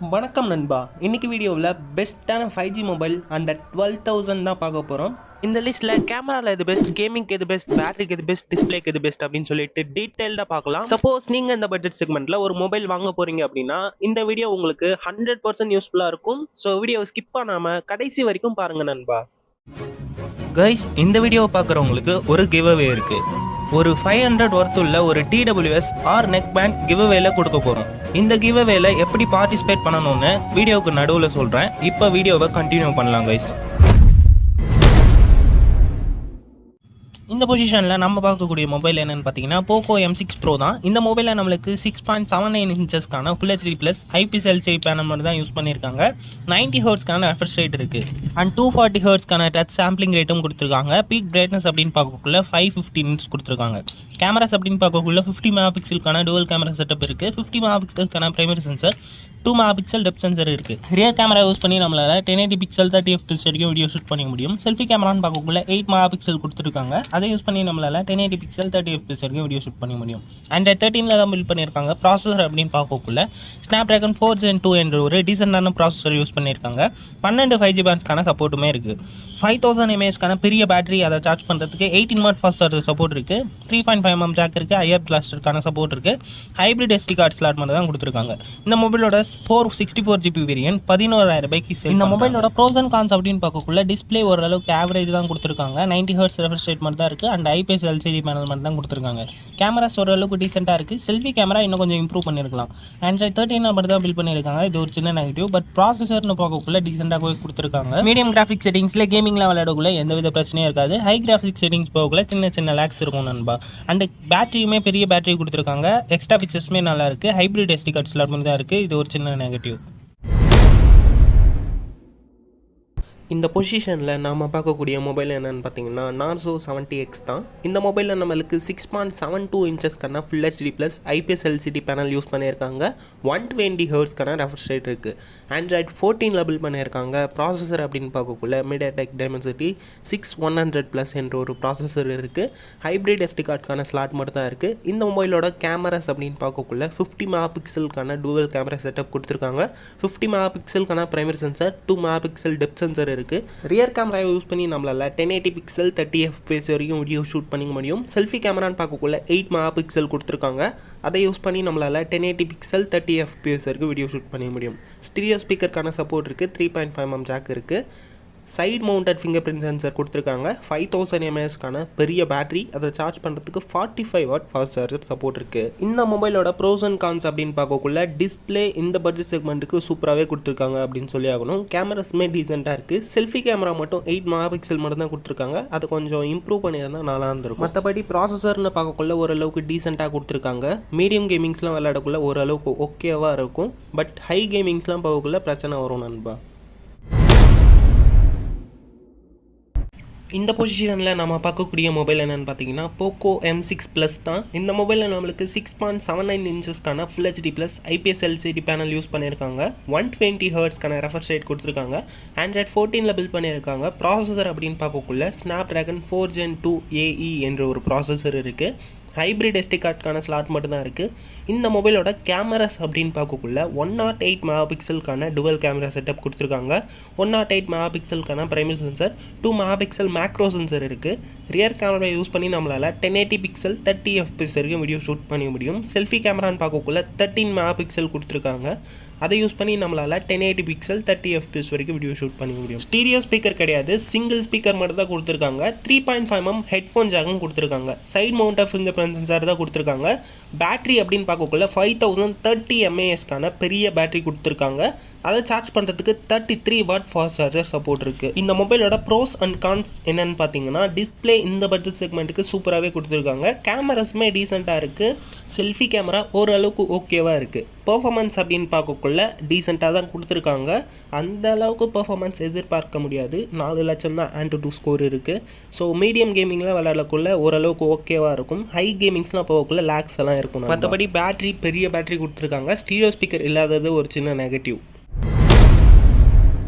வணக்கம் நண்பா. இன்னைக்கு வீடியோவில் பெஸ்ட்டான 5G மொபைல் அண்டர் 12,000 தான் பார்க்க போகிறோம். இந்த லிஸ்ட்டில் கேமராவில் எது பெஸ்ட், கேமிங்க்கு எது பெஸ்ட், பேட்டரிக்கு எது பெஸ்ட், டிஸ்பிளேக்கு எது பெஸ்ட் அப்படின்னு சொல்லிட்டு டீட்டெயில்டாக பார்க்கலாம். சப்போஸ் நீங்கள் இந்த பட்ஜெட் செக்மெண்ட்டில் ஒரு மொபைல் வாங்க போகிறீங்க அப்படின்னா இந்த வீடியோ உங்களுக்கு 100% யூஸ்ஃபுல்லாக இருக்கும். ஸோ வீடியோ ஸ்கிப் பண்ணாமல் கடைசி வரைக்கும் பாருங்கள் நண்பா. கைஸ், இந்த வீடியோவை பார்க்குறவங்களுக்கு ஒரு கிவ்அவே இருக்குது. ஒரு 500 ஒர்த் உள்ள ஒரு TWS ஆர் நெக் பேண்ட் கிவ்அவேல கொடுக்க போகிறோம். இந்த கிவ்அவேல எப்படி பார்ட்டிசிபேட் பண்ணணும்னு வீடியோவுக்கு நடுவில் சொல்கிறேன். இப்போ வீடியோவை கண்டினியூ பண்ணலாம் கைஸ். இந்த பொசிஷனில் நம்ம பார்க்கக்கூடிய மொபைல் என்னென்னு பார்த்தீங்கன்னா போக்கோ M6 Pro தான். இந்த மொபைலில் நம்மளுக்கு 6.79 இன்ச்சஸ்க்கான Full HD plus IPS LCD panel மட்டும் தான் யூஸ் பண்ணியிருக்காங்க. 90 ஹெர்ட்ஸ்க்கான ரெஃப்ரெஷ் ரேட் இருக்குது அண்ட் 240 ஹெர்ட்ஸ்க்கான டச் சாம்பிளிங் ரேட்டும் கொடுத்துருக்காங்க. பீக் பிரைட்னஸ் அப்படின்னு பார்க்கக்குள்ள 550 நிட்ஸ் கொடுத்துருக்காங்க. கேமராஸ் அப்படின்னு பார்க்கக்குள்ள 50 மெகா பிக்சலுக்கான டுவல் கேமரா செட்டப் இருக்குது. 50 மெகா பிக்சலுக்கான primary sensor, 2 megapixel depth sensor இருக்குது. ரியர் கேமரா யூஸ் பண்ணி நம்மளால் 1080 பிக்சல் 30 FPS வரைக்கும் வீடியோ ஷூட் பண்ணிக்க முடியும். செல்ஃபி கேமரான்னு பார்க்கக்குள்ள 8 மெகா பிக்சல் கொடுத்துருக்காங்க. அதை யூஸ் பண்ணி நம்மளால் 1080 பிக்சல் 30 FPS வரைக்கும் வீடியோ ஷூட் பண்ண முடியும். Android 13 தான் பில்ட் பண்ணியிருக்காங்க. ப்ராசஸர் அப்படின்னு பார்க்கக்குள்ள Snapdragon 4 Gen 2 என்ற ஒரு டீசெண்டான ப்ராசஸர் யூஸ் பண்ணியிருக்காங்க. 12 5G பேண்ட்ஸ்க்கான சப்போர்ட்டுமே இருக்குது. 5000 mAhக்கான பெரிய பேட்டரி, அதை சார்ஜ் பண்ணுறதுக்கு 18 வாட் ஃபாஸ்ட் சார்ஜர் சப்போர்ட் இருக்குது. 3.5mm ஜாக் இருக்குது. IR பிளாஸ்டருக்கான சப்போர்ட் இருக்குது. ஹைப்ரிட் SD கார்டு ஸ்லாட் மட்டும் தான் கொடுத்துருக்காங்க. இந்த மொபைலோட 464GB வேரியன்ட் 11,000 ரூபாய்க்கு. இந்த மொபைலோட ப்ரோஸ் அண்ட் கான்ஸ் அப்படின்னு பார்க்கக்குள்ள டிஸ்பிளே ஓரளவுக்கு ஆவரேஜ் தான் கொடுத்துருக்காங்க. 90 ஹெர்ட்ஸ் ரெஃப்ரெஷ் ரேட் மட்டும் தான் இருக்குது அண்ட் IPS LCD பேனல் மட்டும் தான் கொடுத்துருக்காங்க. கேமராஸ் ஓரளவுக்கு டீசெண்டாக இருக்குது. செல்ஃபி கேமரா இன்னும் கொஞ்சம் இம்ப்ரூவ் பண்ணியிருக்கலாம். Android 13 மட்டும் தான் பில்ட் பண்ணியிருக்காங்க. இது ஒரு சின்ன நெகட்டிவ். பட் ப்ராசஸர்னு பார்க்கக்குள்ள டீசெண்டாக கொடுத்துருக்காங்க. மீடியம் கிராஃபிக் செட்டிங்ஸில் கேமிங்லாம் விளையாடக்குள்ள எந்தவித பிரச்சனையும் இருக்காது. ஹை கிராஃபிக் செட்டிங்ஸ் போகக்குள்ள சின்ன லேக்ஸ் இருக்கும் நண்பா. அண்ட் பேட்டரியுமே பெரிய பேட்டரி கொடுத்துருக்காங்க. எக்ஸ்ட்ரா ஃபீச்சர்ஸுமே நல்லா இருக்குது. ஹைப்ரிட் SD கார்டு ஸ்லாட் மட்டும் தான் இருக்குது. இது ஒரு சின்ன நெகட்டிவ். இந்த பொசிஷனில் நாம் பார்க்கக்கூடிய மொபைல் என்னென்னு பார்த்தீங்கன்னா Narzo 70X தான். இந்த மொபைலில் நம்மளுக்கு 6.72 இன்ச்சஸ்க்கான Full HD plus IPS LCD panel use பண்ணியிருக்காங்க. 120 ஹெர்ட்ஸ்க்கான ரெஃப்ரெஷ் ரேட் இருக்குது. Android 14 பில்ட் பண்ணியிருக்காங்க. ப்ராசஸர் அப்படின்னு பார்க்கக்குள்ள MediaTek Dimensity 6100+ என்ற ஒரு ப்ராசஸர் இருக்குது. ஹைப்ரிட் SD கார்டுக்கான ஸ்லாட் மட்டும் தான் இருக்குது. இந்த மொபைலோட கேமராஸ் அப்படின்னு பார்க்கக்குள்ள 50 மெகா பிக்சலுக்கான டூவல் கேமரா செட்டப் கொடுத்துருக்காங்க. 50 மெகா பிக்சலுக்கான primary sensor, 2 megapixel depth sensor இருக்குது. ரியர் கேமரா யூஸ் பண்ணி நம்மளால 1080 பிக்சல் 30 FPS வரைக்கும் வீடியோ ஷூட் பண்ணிக்க முடியும். செல்ஃபி கேமரான்னு பார்க்கக்குள்ள 8 மெகா பிக்சல் கொடுத்துருக்காங்க. அதை யூஸ் பண்ணி நம்மளால 1080 பிக்சல் 30 FPS வரைக்கும் வீடியோ ஷூட் பண்ணிக்க முடியும். ஸ்டீரியோ ஸ்பீக்கருக்கான சப்போர்ட் இருக்குது. 3.5mm ஜாக் இருக்குது. Side mounted finger print sensor கொடுத்துருக்காங்க. 5000 mAhக்கான பெரிய பேட்டரி, அதை சார்ஜ் பண்ணுறதுக்கு 45 வாட் ஃபாஸ்ட் சார்ஜர் சப்போர்ட் இருக்குது. இந்த மொபைலோட ப்ரோஸ் அண்ட் கான்ஸ் அப்படின்னு பார்க்கக்குள்ள டிஸ்பிளே இந்த பட்ஜெட் செக்மெண்ட்டுக்கு சூப்பராகவே கொடுத்துருக்காங்க அப்படின்னு சொல்லி ஆகணும். கேமராஸுமே டீசெண்டாக இருக்குது. செல்ஃபி கேமரா மட்டும் 8 மெகா பிக்சல் மட்டும் தான் கொடுத்துருக்காங்க. அதை கொஞ்சம் இம்ப்ரூவ் பண்ணியிருந்தால் நல்லா இருந்திருக்கும். மற்றபடி ப்ராசஸர்னு பார்க்கக்குள்ள ஓரளவுக்கு டீசெண்டாக கொடுத்துருக்காங்க. மீடியம் கேமிங்ஸ்லாம் விளையாடக்குள்ள ஓரளவுக்கு ஓகேவாக இருக்கும். பட் ஹை கேமிங்ஸ்லாம் பார்க்கக்குள்ள பிரச்சனை வரும் நண்பா. இந்த பொசிஷனில் நம்ம பார்க்கக்கூடிய மொபைல் என்னென்னு பார்த்தீங்கன்னா போக்கோ M6 Plus தான். இந்த மொபைலில் நம்மளுக்கு 6.79 இன்ச்சஸ்க்கான Full HD plus IPS LCD panel use பண்ணியிருக்காங்க. 120 ஹெர்ட்ஸ்க்கான ரெஃப்ரெஷ் ரேட் கொடுத்துருக்காங்க. Android 14 பில்ட் பண்ணியிருக்காங்க. ப்ராசஸர் அப்படின்னு பார்க்கக்குள்ள Snapdragon 4 Gen 2 AE என்ற ஒரு ப்ராசஸர் இருக்குது. ஹைப்ரிட் SD கார்டுக்கான ஸ்லாட் மட்டும்தான் இருக்குது. இந்த மொபைலோட கேமராஸ் அப்படின்னு பார்க்கக்குள்ள 108 மெகா பிக்சலுக்கான டுவல் கேமரா செட்டப் கொடுத்துருக்காங்க. 108 மெகா பிக்சலுக்கான primary sensor, 2 megapixel macro sensor இருக்குது. ரியர் கேமரா யூஸ் பண்ணி நம்மளால் 1080 பிக்சல் 30 FPS வரைக்கும் வீடியோ ஷூட் பண்ண முடியும். செல்ஃபி கேமரான்னு பார்க்கக்குள்ள 13 மெகா பிக்சல் கொடுத்துருக்காங்க. அதை யூஸ் பண்ணி நம்மளால் 1080 பிக்சல் 30 FPS வரைக்கும் வீடியோ ஷூட் பண்ண முடியும். ஸ்டீரியோ ஸ்பீக்கர் கிடையாது, சிங்கிள் ஸ்பீக்கர் மட்டும் தான் கொடுத்துருக்காங்க. 3.5mm ஹெட்ஃபோன் ஜாக்கும் கொடுத்துருக்காங்க. Side mounted finger print sensor தான் கொடுத்துருக்காங்க. பேட்டரி அப்படின்னு பார்க்கக்குள்ள 5030 mAhக்கான பெரிய பேட்டரி கொடுத்துருக்காங்க. அதை சார்ஜ் பண்ணுறதுக்கு 33 வாட் ஃபாஸ்ட் சார்ஜர் சப்போர்ட் இருக்குது. இந்த மொபைலோட ப்ரோஸ் அண்ட் கான்ஸ் என்னென்னு பார்த்தீங்கன்னா டிஸ்பிளே இந்த பட்ஜெட் செக்மெண்ட்டுக்கு சூப்பராகவே கொடுத்துருக்காங்க. கேமராஸுமே டீசெண்டாக இருக்குது. செல்ஃபி கேமரா ஓரளவுக்கு ஓகேவாக இருக்குது. பெர்ஃபார்மன்ஸ் அப்படின்னு பார்க்கக்குள்ள டீசெண்டாக தான் கொடுத்துருக்காங்க. அந்த அளவுக்கு பெர்ஃபார்மன்ஸ் எதிர்பார்க்க முடியாது. 4 லட்சம் தான் AnTuTu ஸ்கோர் இருக்குது. ஸோ மீடியம் கேமிங்லாம் விளையாடக்குள்ள ஓரளவுக்கு ஓகேவாக இருக்கும். ஹை கேமிங்ஸ்லாம் போகக்குள்ள லேக்ஸ் எல்லாம் இருக்கும். மற்றபடி பேட்டரி பெரிய பேட்டரி கொடுத்துருக்காங்க. ஸ்டீரியோ ஸ்பீக்கர் இல்லாதது ஒரு சின்ன நெகட்டிவ்.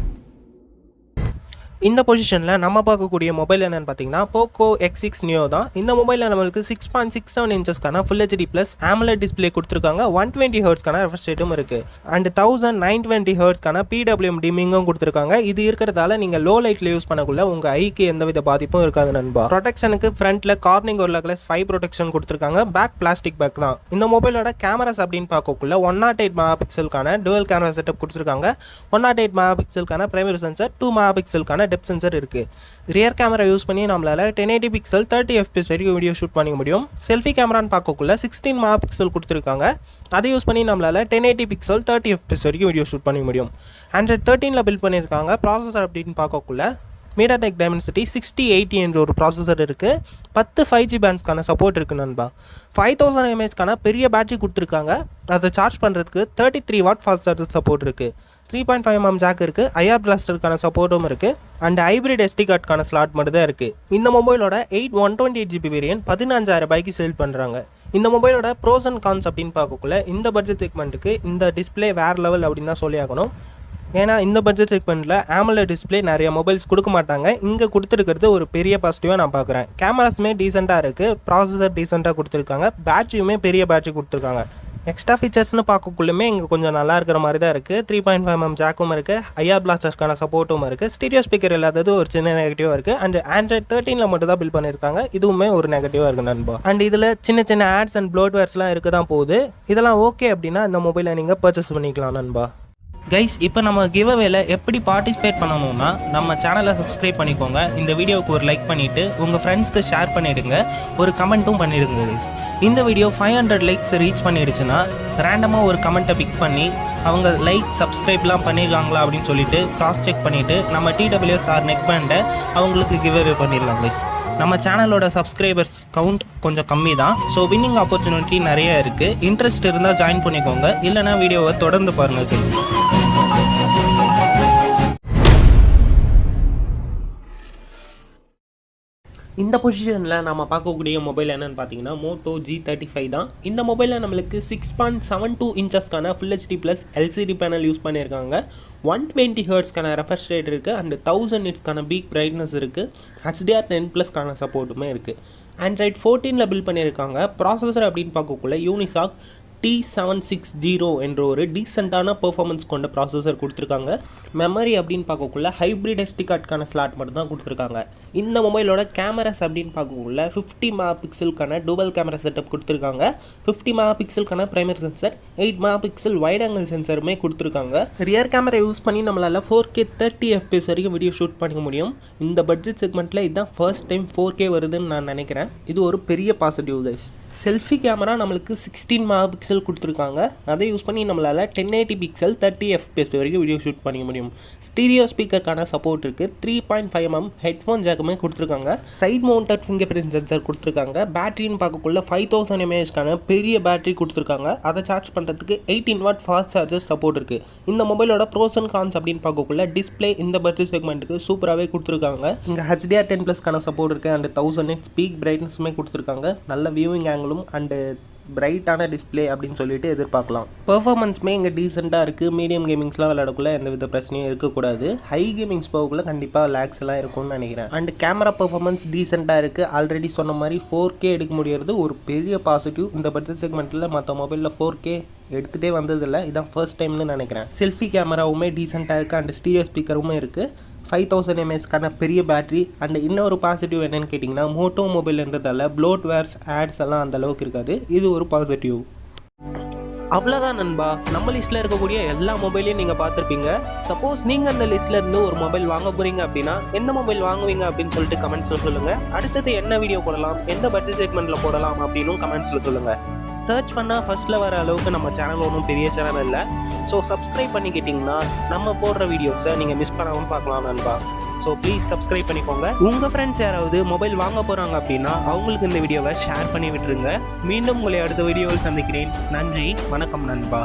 இந்த பொசிஷனில் நம்ம பார்க்கக்கூடிய மொபைல் என்னென்னு பார்த்தீங்கன்னா போக்கோ X6 நியோ தான். இந்த மொபைலில் நம்மளுக்கு 6.67 இன்ச்சஸ்க்கான full HD plus AMOLED display கொடுத்துருக்காங்க. 120 ஹெர்ட்ஸ்க்கான ரெஃப்ரெஷ் ரேட்டும் இருக்குது. அண்ட் 1920 ஹெர்ட்ஸ்க்கான PWM டிமிங்கும் கொடுத்துருக்காங்க. இது இருக்கிறதால நீங்கள் லோ லைட்டில் யூஸ் பண்ணக்குள்ள உங்கள் ஐக்கு எந்தவித பாதிப்பும் இருக்காது நண்பா. ப்ரொடெக்ஷனுக்கு ஃப்ரண்ட்டில் கார்னிங் ஒரு கிளாஸ் 5 ப்ரொடெக்ஷன் கொடுத்துருக்காங்க. பேக் பிளாஸ்டிக் பேக் தான். இந்த மொபைலோட கேமராஸ் அப்படின்னு பார்க்கக்குள்ள 108 மெகா பிக்சலுக்கான டுவல் கேமரா செட்டப் கொடுத்துருக்காங்க. 108 மெகா பிக்சலுக்கான பிரைமரி சென்சர், 2 மெகா பிக்சலுக்கான டெப்த் சென்சர் இருக்குது. ரியர் கேமரா யூஸ் பண்ணி நம்மளால் 1080 பிக்சல் 30 fps வரைக்கும் வீடியோ ஷூட் பண்ணிக்க முடியும். செல்ஃபி கேமரான்னு பார்க்கக்குள்ள 16 மெகா பிக்சல் கொடுத்துருக்காங்க. அதை யூஸ் பண்ணி நம்மளால் 1080 பிக்சல் 30 fps வரைக்கும் வீடியோ ஷூட் பண்ணிக்க முடியும். Android 13 பில்ட் பண்ணியிருக்காங்க. ப்ராசஸர் அப்படின்னு பார்க்கக்குள்ள MediaTek Dimensity 6080 என்ற ஒரு ப்ராசஸர் இருக்குது. 10 5G பேண்ட்ஸ்க்கான சப்போர்ட் இருக்குது நண்பா. 5000 mAhக்கான பெரிய பேட்டரி கொடுத்துருக்காங்க. அதை சார்ஜ் பண்ணுறதுக்கு 33 வாட் ஃபாஸ்ட் சார்ஜர் சப்போர்ட் இருக்குது. 3.5mm ஜாக் இருக்குது. IR பிளாஸ்டருக்கான சப்போர்ட்டும் இருக்குது. அண்ட் ஹைப்ரிட் SD கார்டுக்கான ஸ்லாட் மட்டும் தான் இருக்குது. இந்த மொபைலோட 128GB வேரியன்ட் 15000 ரூபாய்க்கு சேல் பண்ணுறாங்க. இந்த மொபைலோட ப்ரோஸ் அண்ட் கான்ஸ் அப்படின்னு பார்க்கக்குள்ள இந்த பட்ஜெட் செக்மெண்ட்டுக்கு இந்த டிஸ்பிளே வேறு லெவல் அப்படின்னு தான் சொல்லி ஆகணும். ஏன்னா இந்த பட்ஜெட் செக்மெண்ட்டில் AMOLED டிஸ்பிளே நிறைய மொபைல்ஸ் கொடுக்க மாட்டாங்க. இங்கே கொடுத்துருக்கிறது ஒரு பெரிய பாசிட்டிவாக நான் பார்க்குறேன். கேமராஸுமே டீசெண்டாக இருக்குது. ப்ராசஸர் டீசெண்டாக கொடுத்துருக்காங்க. பேட்டரியுமே பெரிய பேட்டரி கொடுத்துருக்காங்க. எக்ஸ்ட்ரா ஃபீச்சர்ஸ்னு பார்க்கக்குள்ளுமே இங்கே கொஞ்சம் நல்லா இருக்கிற மாதிரி தான் இருக்குது. 3.5mm ஜாக்கும் இருக்குது. IR பிளாஸ்டர்ஸ்க்கான சப்போர்ட்டும் இருக்குது. ஸ்டீரியோ ஸ்பீக்கர் இல்லாதது ஒரு சின்ன நெகட்டிவாக இருக்குது. அண்ட் Android 13 மட்டும் தான் பில்ட் பண்ணியிருக்காங்க. இதுவுமே ஒரு நெகட்டிவாக இருக்குது நண்பா. அண்ட் இதில் சின்ன சின்ன ஆட்ஸ் அண்ட் ப்ளோட்வேர்ஸ்லாம் இருக்க தான் போகுது. இதெல்லாம் ஓகே அப்படின்னா இந்த மொபைலை நீங்கள் பர்ச்சேஸ் பண்ணிக்கலாம் நண்பா. கைஸ், இப்போ நம்ம கிவ்அவேல எப்படி பார்ட்டிசிபேட் பண்ணணும்னா நம்ம சேனலை சப்ஸ்கிரைப் பண்ணிக்கோங்க. இந்த வீடியோவுக்கு ஒரு லைக் பண்ணிவிட்டு உங்கள் ஃப்ரெண்ட்ஸ்க்கு ஷேர் பண்ணிவிடுங்க. ஒரு கமெண்ட்டும் பண்ணிவிடுங்க கைஸ். இந்த வீடியோ 500 லைக்ஸ் ரீச் பண்ணிடுச்சுன்னா ரேண்டமாக ஒரு கமெண்ட்டை பிக் பண்ணி அவங்க லைக் சப்ஸ்கிரைப்லாம் பண்ணியிருக்காங்களா அப்படின்னு சொல்லிட்டு கிராஸ் செக் பண்ணிவிட்டு நம்ம TWSR நெக் பேண்டை அவங்களுக்கு கிவ்அவே பண்ணிடலாம் கைஸ். நம்ம சேனலோட சப்ஸ்கிரைபர்ஸ் கவுண்ட் கொஞ்சம் கம்மி தான். ஸோ வின்னிங் ஆப்பர்ச்சுனிட்டி நிறைய இருக்குது. இன்ட்ரெஸ்ட் இருந்தால் ஜாயின் பண்ணிக்கோங்க. இல்லைனா வீடியோவை தொடர்ந்து பாருங்கள் கைஸ். இந்த பொசிஷனில் நம்ம பார்க்கக்கூடிய மொபைல் என்னென்னு பார்த்தீங்கன்னா மோட்டோ G35 தான். இந்த மொபைலில் நம்மளுக்கு 6.72 இன்ச்சஸ்க்கான full HD plus LCD panel use பண்ணியிருக்காங்க. 120 ஹெர்ட்ஸ்க்கான ரெஃப்ரெஷ் ரேட் இருக்குது. அண்ட் 1000 nitsக்கான பீக் பிரைட்னஸ் இருக்குது. HDR10+க்கான சப்போர்ட்டுமே இருக்குது. Android 14 பில்ட் பண்ணியிருக்காங்க. ப்ராசஸர் அப்படின்னு பார்க்கக்குள்ள யூனிசாக் T760 என்ற ஒரு டீசெண்டான பெர்ஃபார்மன்ஸ் கொண்ட ப்ராசஸர் கொடுத்துருக்காங்க. மெமரி அப்படின்னு பார்க்கக்குள்ள ஹைப்ரிட் SD கார்டுக்கான ஸ்லாட் மட்டும் தான் கொடுத்துருக்காங்க. இந்த மொபைலோட கேமராஸ் அப்படின்னு பார்க்கக்குள்ள 50 மெகா பிக்சலுக்கான டூவல் கேமரா செட்டப் கொடுத்துருக்காங்க. 50 மெகா பிக்சலுக்கான primary sensor, 8 megapixel wide angle சென்சருமே கொடுத்துருக்காங்க. ரியர் கேமரா யூஸ் பண்ணி நம்மளால் 4K 30 fps வரைக்கும் வீடியோ ஷூட் பண்ணிக்க முடியும். இந்த பட்ஜெட் செக்மெண்ட்டில் இதுதான் ஃபர்ஸ்ட் டைம் 4K வருதுன்னு நான் நினைக்கிறேன். இது ஒரு பெரிய பாசிட்டிவ் கைஸ். செல்ஃபி கேமரா நம்மளுக்கு 16 மெகா பிக்சல் கொடுத்துருக்காங்க. அதை யூஸ் பண்ணி நம்மளால் 1080 பிக்சல் 30 fps வரைக்கும் வீடியோ ஷூட் பண்ணிக்க முடியும். ஸ்டீரியோ ஸ்பீக்கருக்கான சப்போர்ட் இருக்குது. 3.5mm ஹெட்ஃபோன் ஜாக்குமே கொடுத்துருக்காங்க. Side mounted finger print sensor கொடுத்துருக்காங்க. பேட்டரின்னு பார்க்கக்குள்ள 5000 mAhக்கான பெரிய பேட்டரி கொடுத்துருக்காங்க. அதை சார்ஜ் பண்ணுறதுக்கு 18 வாட் ஃபாஸ்ட் சார்ஜர் சப்போர்ட் இருக்குது. இந்த மொபைலோட ப்ரோஸ் அண்ட் கான்ஸ் அப்படின்னு பார்க்கக்குள்ள டிஸ்பிளே இந்த பட்ஜெட் செக்மெண்ட்டுக்கு சூப்பராகவே கொடுத்துருக்காங்க. இங்கே HDR10+க்கான சப்போர்ட் இருக்குது. அண்ட் 1000 nits பீக் பிரைட்னஸுமே கொடுத்துருக்காங்க. நல்ல வியூவிங் ஆங்கிளும் அண்டு பிரைட்டான டிஸ்பிளே அப்படின்னு சொல்லிட்டு எதிர்பார்க்கலாம். பெர்ஃபார்மன்ஸுமே இங்கே டீசெண்டாக இருக்குது. மீடியம் கேமிங்ஸ்லாம் விளையாடக்குள்ள எந்த வித பிரச்சனையும் இருக்கக்கூடாது. ஹை கேமிங்ஸ் போகக்குள்ள கண்டிப்பாக லேக்ஸ் எல்லாம் இருக்கும்னு நினைக்கிறேன். அண்ட் கேமரா பெர்ஃபார்மன்ஸ் டீசெண்டாக இருக்குது. ஆல்ரெடி சொன்ன மாதிரி 4K எடுக்க முடியாது ஒரு பெரிய பாசிட்டிவ். இந்த பட்ஜெட் செக்மெண்ட்டில் மற்ற மொபைலில் 4K எடுத்துகிட்டே வந்ததில்லை. இதான் ஃபர்ஸ்ட் டைம்னு நினைக்கிறேன். செல்ஃபி கேமராவுமே டீசெண்டாக இருக்குது. அண்ட் ஸ்டீரியோ ஸ்பீக்கருமே இருக்குது. 5000 mAhக்கான பெரிய பேட்டரி. அண்ட் இன்னொரு பாசிட்டிவ் என்னென்னு கேட்டிங்கன்னா மோட்டோ மொபைல்ன்றதால ப்ளோட்வேர்ஸ் ஆட்ஸ் எல்லாம் அந்த அளவுக்கு இருக்காது. இது ஒரு பாசிட்டிவ். அவ்வளோதான் நண்பா. நம்ம லிஸ்ட்டில் இருக்கக்கூடிய எல்லா மொபைலையும் நீங்கள் பார்த்துருப்பீங்க. சப்போஸ் நீங்கள் அந்த லிஸ்ட்டில் இருந்து ஒரு மொபைல் வாங்க போகிறீங்க அப்படின்னா எந்த மொபைல் வாங்குவீங்க அப்படின்னு சொல்லிட்டு கமெண்ட்ஸில் சொல்லுங்கள். அடுத்தது என்ன வீடியோ போடலாம், எந்த பட்ஜெட் செக்மெண்ட்டில் போடலாம் அப்படின்னு கமெண்ட்ஸில் சொல்லுங்கள். சர்ச் பண்ணால் ஃபர்ஸ்ட்டில் வர அளவுக்கு நம்ம சேனல் ஒன்றும் பெரிய சேனல் இல்லை. ஸோ சப்ஸ்கிரைப் பண்ணிக்கிட்டிங்கன்னா நம்ம போடுற வீடியோஸை நீங்கள் மிஸ் பண்ணாமல் பார்க்கலாம் நண்பா. ஸோ ப்ளீஸ் சப்ஸ்கிரைப் பண்ணிக்கோங்க. உங்கள் ஃப்ரெண்ட்ஸ் யாராவது மொபைல் வாங்க போகிறாங்க அப்படின்னா அவங்களுக்கு இந்த வீடியோவை ஷேர் பண்ணி விட்டுருங்க. மீண்டும் உங்களை அடுத்த வீடியோவில் சந்திக்கிறேன். நன்றி, வணக்கம் நண்பா.